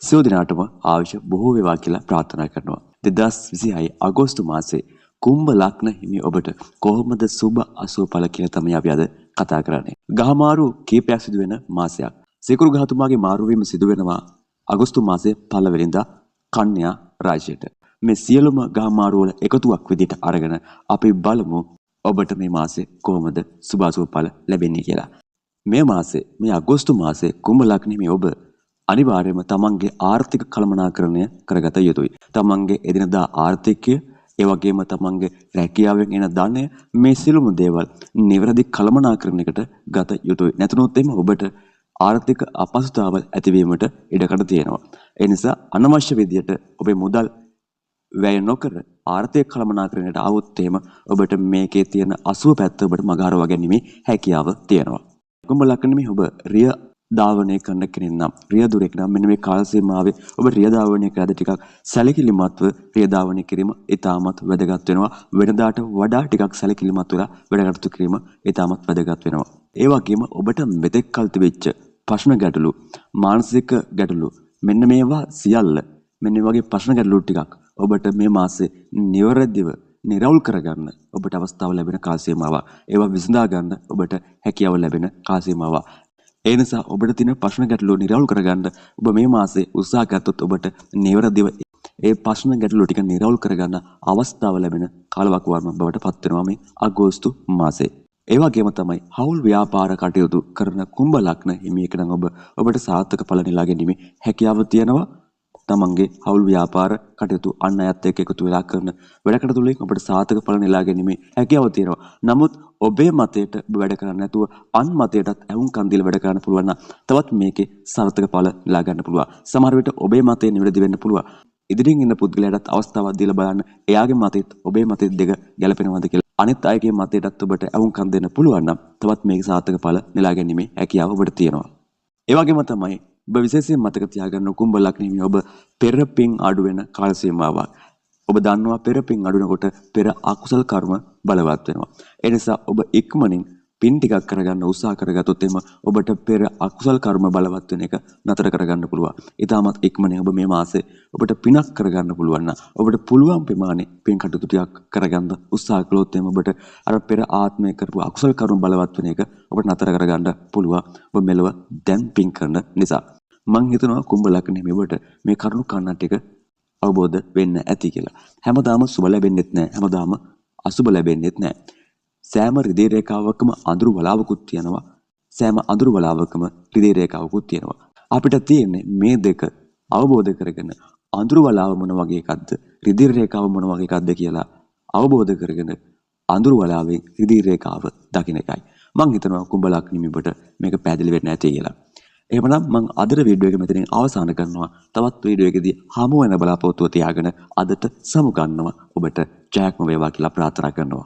සියලු දෙනාටම ආයුෂ බොහෝ වේවා කියලා ප්‍රාර්ථනා කරනවා. 2026 අගෝස්තු මාසයේ කුම්භ ලග්න හිමි ඔබට කොහොමද සුබ අසුබ ඵල කියන තමයි අපි අද කතා කරන්නේ. ගහමාරු කීපයක් සිදු වෙන මාසයක්. සිකුරු ගහතුමාගේ මාරුවීම සිදු වෙනවා අගෝස්තු මාසයේ පළවෙනිදා කන්‍යා රාශියට. මේ සියලුම ගහමාරු වල එකතුවක් විදිහට අරගෙන අපි බලමු ඔබට මේ මාසේ කොහොමද සුබ අසුබ ඵල ලැබෙන්නේ කියලා. මේ මාසේ මේ අගෝස්තු මාසයේ කුම්භ ලග්න හිමි ඔබ අනිවාර්යයෙන්ම තමන්ගේ ආර්ථික කළමනාකරණය කරගත යුතුයි. තමන්ගේ එදිනදා ආර්ථිකය, ඒ වගේම තමන්ගේ රැකියාවෙන් එන ධනය මේ සියලුම දේවල් නිවැරදි කළමනාකරණයකට ගත යුතුයි. නැතුනොත් එimhe ඔබට ආර්ථික අපහසුතාවල් ඇතිවීමට ඉඩකඩ තියෙනවා. ඒ නිසා අනවශ්‍ය විදියට ඔබේ මුදල් වැය නොකර ආර්ථික කළමනාකරණයට આવොත් එහෙම ඔබට මේකේ තියෙන අසුබ පැත්ත ඔබට මගහරවා ගැනීමේ හැකියාව තියෙනවා. කුම්භ ලග්නෙමි ඔබ රිය ධාවනය කරන කෙනෙක් නම් රියදුරෙක් නම් මෙන්න මේ කාල සීමාවේ ඔබ රිය ධාවනය කරද්දී ටිකක් සැලකිලිමත්ව රිය ධාවනය කිරීම ඉතාමත් වැදගත් වෙනවා. වෙනදාට වඩා ටිකක් සැලකිලිමත් වෙලා වැඩ කටයුතු කිරීම ඉතාමත් වැදගත් වෙනවා. ඒ වගේම ඔබට මෙතෙක් කල් තිබෙච්ච ප්‍රශ්න ගැටලු, මානසික ගැටලු මෙන්න මේවා සියල්ල මෙන්න මේ වගේ ප්‍රශ්න ගැටලු ටිකක් ඔබට මේ මාසේ නිවැරදිව නිරවුල් කරගන්න ඔබට අවස්ථාව ලැබෙන කාල සීමාවක්. ඒවා විසඳා ගන්න ඔබට හැකියාව ලැබෙන කාල සීමාවක්. ඒ නිසා ඔබට තියෙන ප්‍රශ්න ගැටලු නිරවුල් කරගන්න ඔබ මේ මාසේ උත්සාහ ගත්තොත් ඔබට නිවැරදිව ඒ ප්‍රශ්න ගැටලු ටික නිරවුල් කරගන්න අවස්ථාව ලැබෙන කාලවකවානුවක් බවට පත් වෙනවා මේ අගෝස්තු මාසේ. ඒ වගේම තමයි හවුල් ව්‍යාපාර කටයුතු කරන කුම්භ ලග්න හිමියෙක් නම් ඔබට සාර්ථක ඵල නෙලා ගැනීමේ හැකියාව තියෙනවා. තමන්ගේ හවුල් ව්‍යාපාර කටයුතු අන් අයත් එක්ක එකතු වෙලා කරන වැඩ කටයුතු වලින් ඔබට සාර්ථක ඵල නෙලා ගැනීමේ හැකියාව තියෙනවා. නමුත් ඔබේ මතයට ඔබ වැඩ කරන්නේ නැතුව අන් මතයටත් ඇහුම්කන් දීලා වැඩ කරන්න පුළුවන් නම් තවත් මේකේ සාර්ථක ඵල නෙලා ගන්න පුළුවන්. සමහර විට ඔබේ මතය නිවැරදි වෙන්න පුළුවන්. ඉදිරියෙන් ඉන්න පුද්ගලයාටත් අවස්ථාවක් දීලා බලන්න එයාගේ මතෙත් ඔබේ මතෙත් දෙක ගැලපෙනවද කියලා. අනිත් අයගේ මතයටත් ඔබට ඇහුම්කන් දෙන්න පුළුවන් නම් තවත් මේකේ සාර්ථක ඵල නෙලා ගැනීමේ හැකියාව ඔබට තියෙනවා. ඒ වගේම තමයි ඔබ විශේෂයෙන් මතක තියාගන්න කුම්භ ලග්නෙ ඔබ පෙර පින් අඩු වෙන කාල සීමාවක්. ඔබ දන්නවා පෙර පින් අඩු වෙනකොට පෙර අකුසල කර්ම බලවත් වෙනවා. ඒ නිසා ඔබ ඉක්මනින් පින් ටිකක් කරගන්න උත්සාහ කරගත්තොත් එimhe ඔබට පෙර අකුසල කර්ම බලවත් වෙන එක නතර කරගන්න පුළුවන්. ඊටමත් ඉක්මනින් ඔබ මේ මාසේ ඔබට පිනක් කරගන්න පුළුවන් නම් ඔබට පුළුවන් ප්‍රමාණය පින් කටයුතු ටිකක් කරගන්න උත්සාහ කළොත් එimhe ඔබට අර පෙර ආත්මයේ කරපු අකුසල කර්ම බලවත් වෙන එක ඔබට නතර කරගන්න පුළුවන්. ඔබ මෙලව දැන් පින් කරන නිසා මං හිතනවා කුම්භ ලග්නෙ මෙවට මේ කරුණු කන්නට ටික අවබෝධ වෙන්න ඇති කියලා. හැමදාම සුබ ලැබෙන්නෙත් නැහැ. හැමදාම අසුබ ලැබෙන්නෙත් නැහැ. සෑම රිදී රේඛාවකම අඳුරු වලාවකුත් තියෙනවා. සෑම අඳුරු වලාවකම රිදී රේඛාවකුත් තියෙනවා. අපිට තියෙන්නේ මේ දෙක අවබෝධ කරගෙන අඳුරු වලාව මොන වගේ එකක්ද රිදී රේඛාව මොන වගේ එකක්ද කියලා අවබෝධ කරගෙන අඳුරු වලාවේ රිදී රේඛාව දකින්න එකයි. මං හිතනවා කුම්භ ලග්නෙ මෙවට මේක පැහැදිලි වෙන්න ඇති කියලා. එහෙමනම් මම අදට වීඩියෝ එක මෙතනින් අවසන් කරනවා. තවත් වීඩියෝ එකදී හමු වෙන බලාපොරොත්තුව තියාගෙන අදට සමු ගන්නවා. ඔබට ජයක්ම වේවා කියලා ප්‍රාර්ථනා කරනවා.